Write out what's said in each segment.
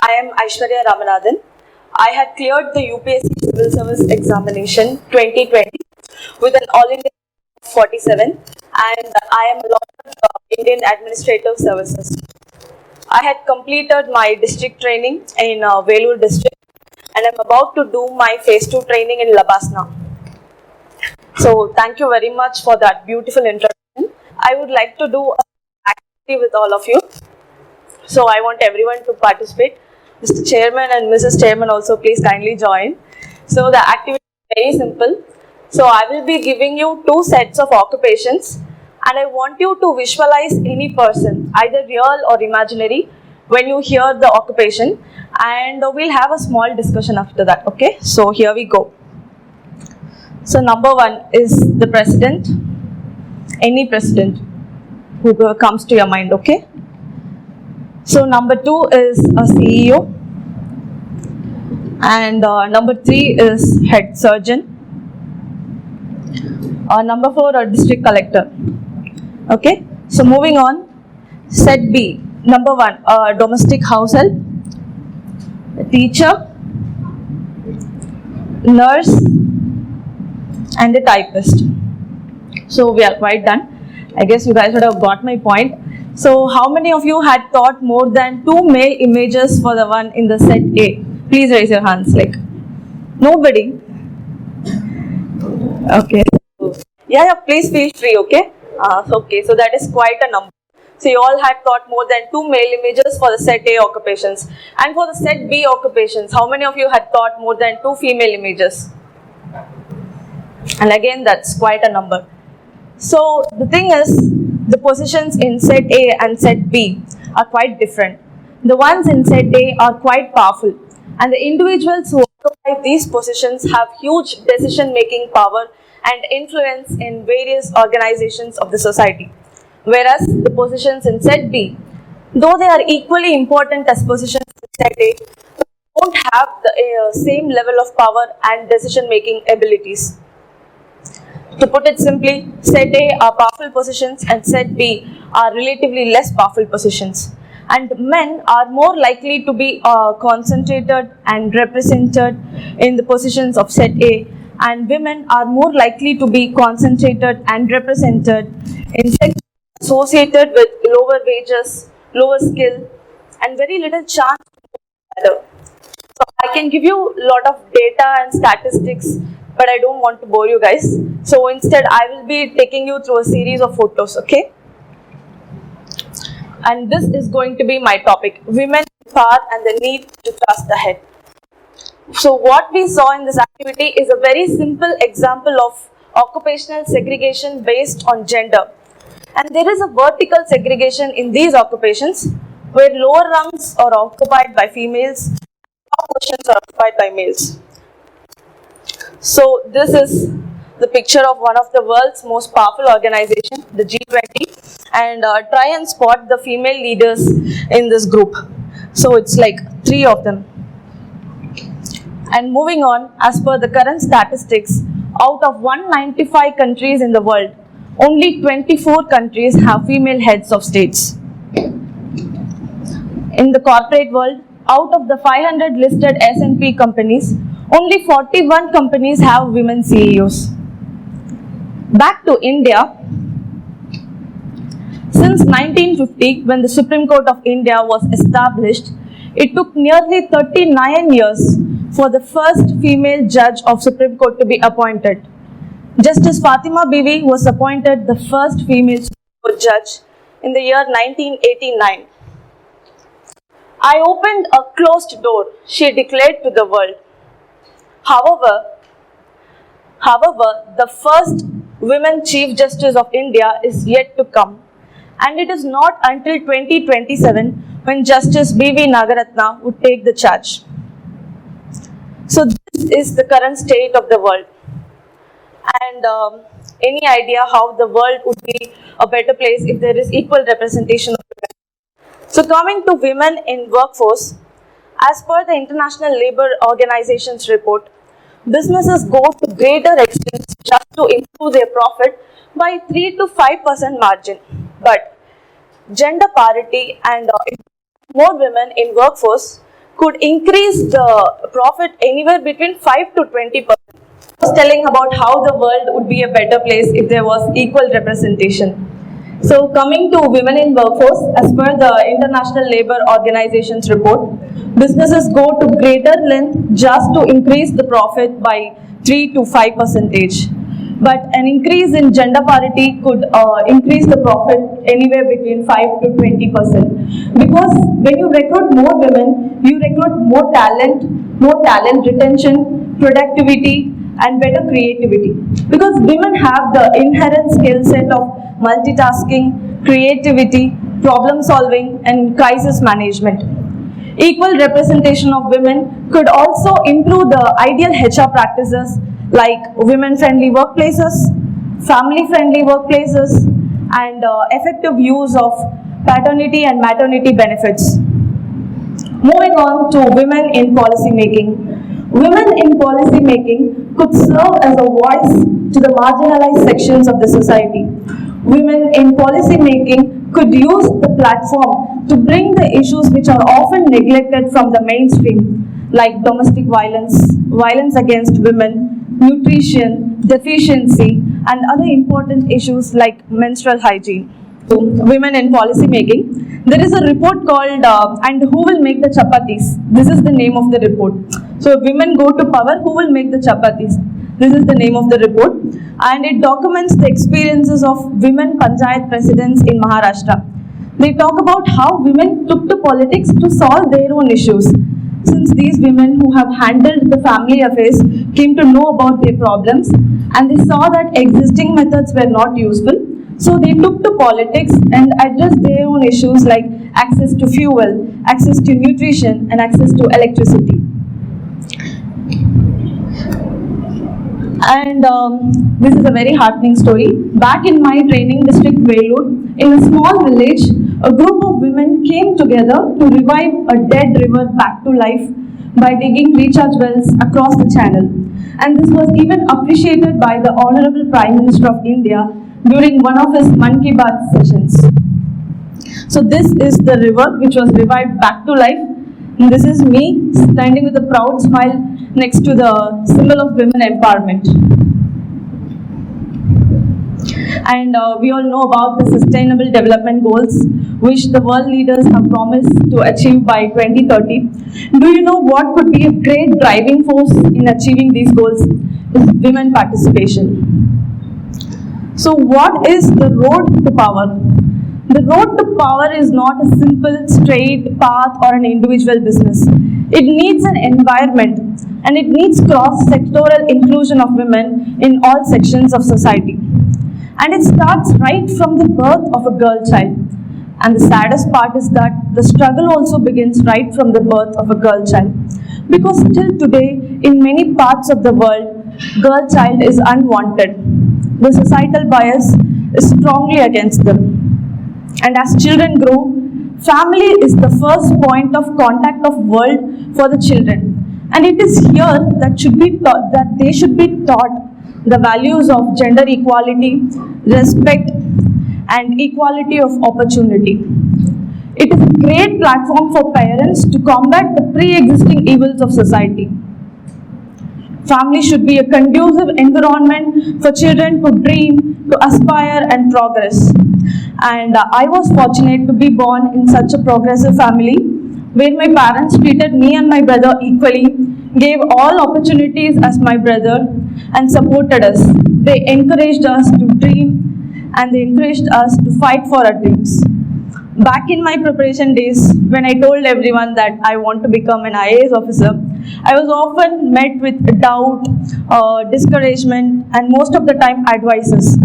I am Ishwarya Ramanathan. I had cleared the UPSC Civil Service Examination 2020 with an All India 47, and I am a lawyer of Indian Administrative Services. I had completed my district training in Vellore district, and I'm about to do my phase 2 training in Labasna. So thank you very much for that beautiful introduction. I would like to do an activity with all of you. So I want everyone to participate. Mr. Chairman and Mrs. Chairman also please kindly join. So the activity is very simple. So I will be giving you 2 sets of occupations, and I want you to visualize any person, either real or imaginary, when you hear the occupation, and we'll have a small discussion after that. Okay, so here we go. So number 1 is the president, any president who comes to your mind. Okay. So number 2 is a CEO, and number 3 is head surgeon, number 4 a district collector. Okay, so moving on, set B, number 1 a domestic house help, a teacher, nurse, and a typist. So we are quite done. I guess you guys would have got my point. So how many of you had thought more than 2 male images for the one in the set A? Please raise your hands. Like, nobody? Okay. Yeah, please feel free, okay? Okay, so that is quite a number. So you all had thought more than 2 male images for the set A occupations. And for the set B occupations, how many of you had thought more than 2 female images? And again, that's quite a number. So the thing is, the positions in set A and set B are quite different. The ones in set A are quite powerful, and the individuals who occupy these positions have huge decision-making power and influence in various organizations of the society. Whereas the positions in set B, though they are equally important as positions in set A, don't have the same level of power and decision-making abilities. To put it simply, set A are powerful positions and set B are relatively less powerful positions. And men are more likely to be concentrated and represented in the positions of set A, and women are more likely to be concentrated and represented in sectors associated with lower wages, lower skill, and very little chance to better. So I can give you a lot of data and statistics, but I don't want to bore you guys. So instead, I will be taking you through a series of photos, okay? And this is going to be my topic, women power and the need to trust ahead. So what we saw in this activity is a very simple example of occupational segregation based on gender. And there is a vertical segregation in these occupations where lower rungs are occupied by females, top positions are occupied by males. So this is the picture of one of the world's most powerful organizations, the G20, and try and spot the female leaders in this group. So it's like 3 of them. And moving on, as per the current statistics, out of 195 countries in the world, only 24 countries have female heads of states. In the corporate world, out of the 500 listed S&P companies, only 41 companies have women CEOs. Back to India, since 1950, when the Supreme Court of India was established, it took nearly 39 years for the first female judge of Supreme Court to be appointed. Justice Fatima Bibi was appointed the first female Supreme Court judge in the year 1989. I opened a closed door, she declared to the world. However, the first women Chief Justice of India is yet to come, and it is not until 2027 when Justice B.V. Nagaratna would take the charge. So this is the current state of the world. And any idea how the world would be a better place if there is equal representation of women? So coming to women in workforce, as per the International Labour Organization's report, businesses go to greater extents just to improve their profit by 3 to 5% margin. But gender parity and more women in workforce could increase the profit anywhere between 5 to 20%. I was telling about how the world would be a better place if there was equal representation. So coming to women in workforce, as per the International Labour Organization's report, businesses go to greater length just to increase the profit by 3 to 5%. But an increase in gender parity could increase the profit anywhere between 5 to 20%. Because when you recruit more women, you recruit more talent retention, productivity, and better creativity. Because women have the inherent skill set of multitasking, creativity, problem solving, and crisis management. Equal representation of women could also improve the ideal HR practices like women-friendly workplaces, family-friendly workplaces, and effective use of paternity and maternity benefits. Moving on to women in policy making. Women in policy making could serve as a voice to the marginalized sections of the society. Women in policy making could use the platform to bring the issues which are often neglected from the mainstream, like domestic violence, violence against women, nutrition, deficiency, and other important issues like menstrual hygiene. So, women in policy making. There is a report called And Who Will Make the Chapatis? This is the name of the report. So, women go to power, who will make the chapatis? This is the name of the report, and it documents the experiences of women panchayat presidents in Maharashtra. They talk about how women took to politics to solve their own issues. Since these women who have handled the family affairs came to know about their problems and they saw that existing methods were not useful, so they took to politics and addressed their own issues like access to fuel, access to nutrition, and access to electricity. And this is a very heartening story. Back in my training district, Velur, in a small village, a group of women came together to revive a dead river back to life by digging recharge wells across the channel. And this was even appreciated by the Honorable Prime Minister of India during one of his Mann Ki Baat sessions. So this is the river which was revived back to life. And this is me standing with a proud smile next to the symbol of women empowerment. And we all know about the Sustainable Development Goals, which the world leaders have promised to achieve by 2030. Do you know what could be a great driving force in achieving these goals? Is women participation. So what is the road to power? The road to power is not a simple straight path or an individual business. It needs an environment and it needs cross-sectoral inclusion of women in all sections of society. And it starts right from the birth of a girl child. And the saddest part is that the struggle also begins right from the birth of a girl child. Because till today, in many parts of the world, girl child is unwanted. The societal bias is strongly against them. And as children grow, family is the first point of contact of world for the children. And it is here that they should be taught the values of gender equality, respect, and equality of opportunity. It is a great platform for parents to combat the pre-existing evils of society. Family should be a conducive environment for children to dream, to aspire and progress. And I was fortunate to be born in such a progressive family where my parents treated me and my brother equally, gave all opportunities as my brother and supported us. They encouraged us to dream and they encouraged us to fight for our dreams. Back in my preparation days, when I told everyone that I want to become an IAS officer, I was often met with doubt, discouragement, and most of the time advices.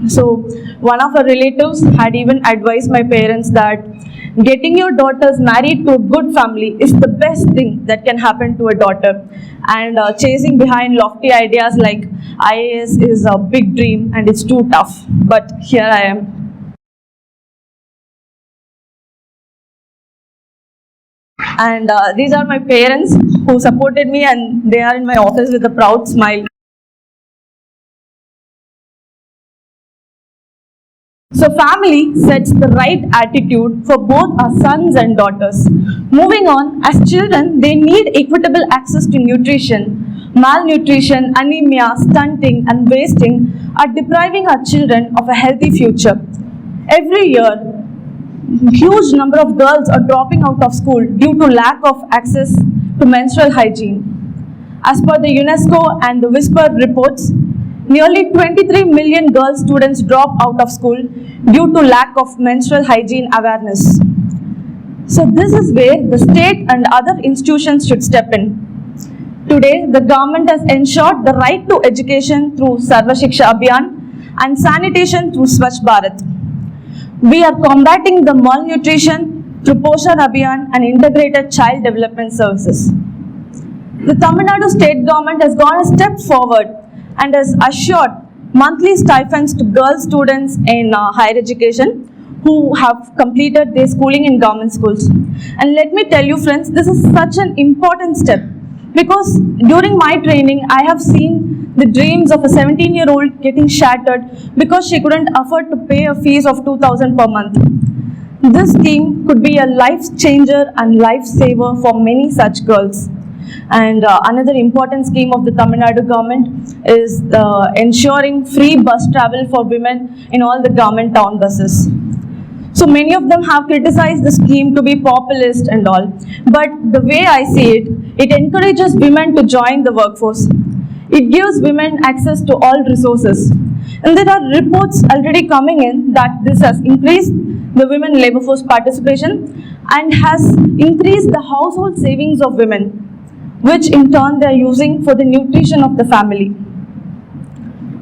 So one of our relatives had even advised my parents that getting your daughters married to a good family is the best thing that can happen to a daughter. And chasing behind lofty ideas like IAS is a big dream and it's too tough. But here I am. And these are my parents who supported me and they are in my office with a proud smile. So family sets the right attitude for both our sons and daughters. Moving on, as children, they need equitable access to nutrition. Malnutrition, anemia, stunting and wasting are depriving our children of a healthy future. Every year, huge number of girls are dropping out of school due to lack of access to menstrual hygiene. As per the UNESCO and the Whisper reports, nearly 23 million girl students drop out of school due to lack of menstrual hygiene awareness. So this is where the state and other institutions should step in. Today, the government has ensured the right to education through Sarva Shiksha Abhiyan and sanitation through Swachh Bharat. We are combating the malnutrition through Poshan Abhiyan and integrated child development services. The Tamil Nadu state government has gone a step forward and has assured monthly stipends to girl students in higher education who have completed their schooling in government schools. And let me tell you friends, this is such an important step because during my training, I have seen the dreams of a 17-year-old getting shattered because she couldn't afford to pay a fees of 2,000 per month. This scheme could be a life changer and lifesaver for many such girls. And another important scheme of the Tamil Nadu government is ensuring free bus travel for women in all the government town buses. So many of them have criticized the scheme to be populist and all. But the way I see it, it encourages women to join the workforce. It gives women access to all resources. And there are reports already coming in that this has increased the women labor force participation and has increased the household savings of women, which in turn they are using for the nutrition of the family.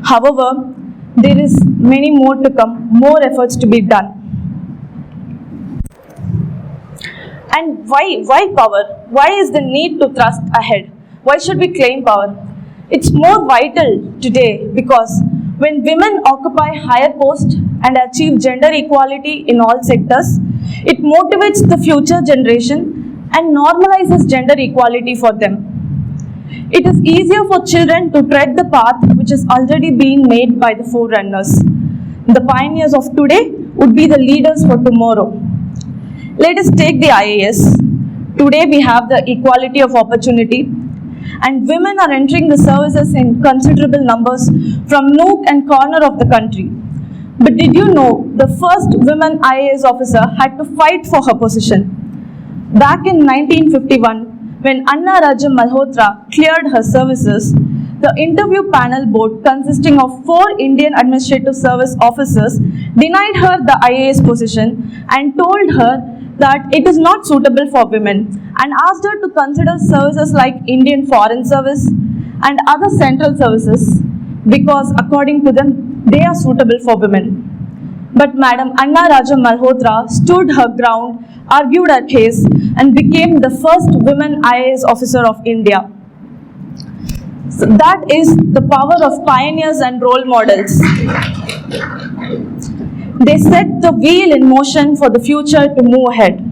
However, there is many more to come, more efforts to be done. And why power? Why is the need to thrust ahead? Why should we claim power? It's more vital today because when women occupy higher posts and achieve gender equality in all sectors, it motivates the future generation and normalizes gender equality for them. It is easier for children to tread the path which is already being made by the forerunners. The pioneers of today would be the leaders for tomorrow. Let us take the IAS. Today we have the equality of opportunity and women are entering the services in considerable numbers from nook and corner of the country. But did you know the first woman IAS officer had to fight for her position? Back in 1951, when Anna Malhotra cleared her services, the interview panel board consisting of 4 Indian Administrative Service officers denied her the IAS position and told her that it is not suitable for women and asked her to consider services like Indian Foreign Service and other central services because according to them, they are suitable for women. But Madam Anna Malhotra stood her ground, argued her case and became the first women IAS officer of India. So that is the power of pioneers and role models. They set the wheel in motion for the future to move ahead.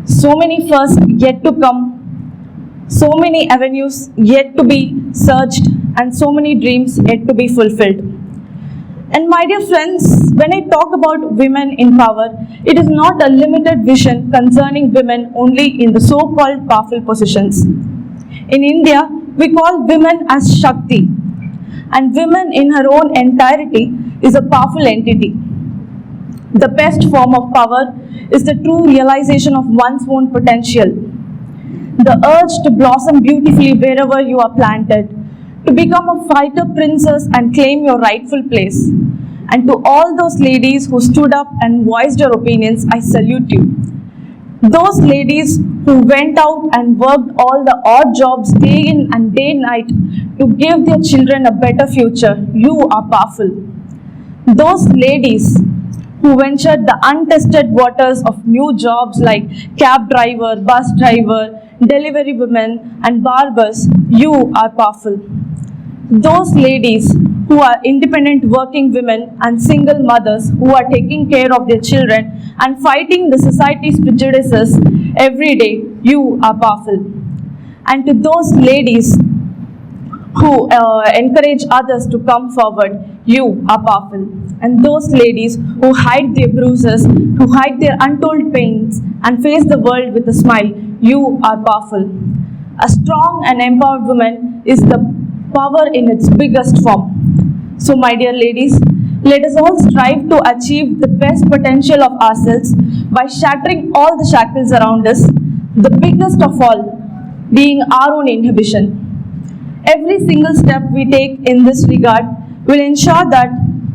So many firsts yet to come, so many avenues yet to be searched, and so many dreams yet to be fulfilled. And my dear friends, when I talk about women in power, it is not a limited vision concerning women only in the so-called powerful positions. In India, we call women as Shakti, and women in her own entirety is a powerful entity. The best form of power is the true realization of one's own potential. The urge to blossom beautifully wherever you are planted, to become a fighter princess and claim your rightful place. And to all those ladies who stood up and voiced your opinions, I salute you. Those ladies who went out and worked all the odd jobs day in and day night to give their children a better future, you are powerful. Those ladies who ventured the untested waters of new jobs like cab driver, bus driver, delivery women and barbers, you are powerful. Those ladies who are independent working women and single mothers who are taking care of their children and fighting the society's prejudices every day, you are powerful. And to those ladies who encourage others to come forward, you are powerful. And those ladies who hide their bruises, who hide their untold pains and face the world with a smile, you are powerful. A strong and empowered woman is the power in its biggest form. So my dear ladies, let us all strive to achieve the best potential of ourselves by shattering all the shackles around us, the biggest of all being our own inhibition. Every single step we take in this regard will ensure that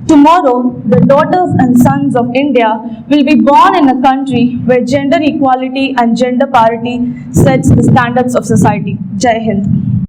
tomorrow the daughters and sons of India will be born in a country where gender equality and gender parity sets the standards of society. Jai Hind.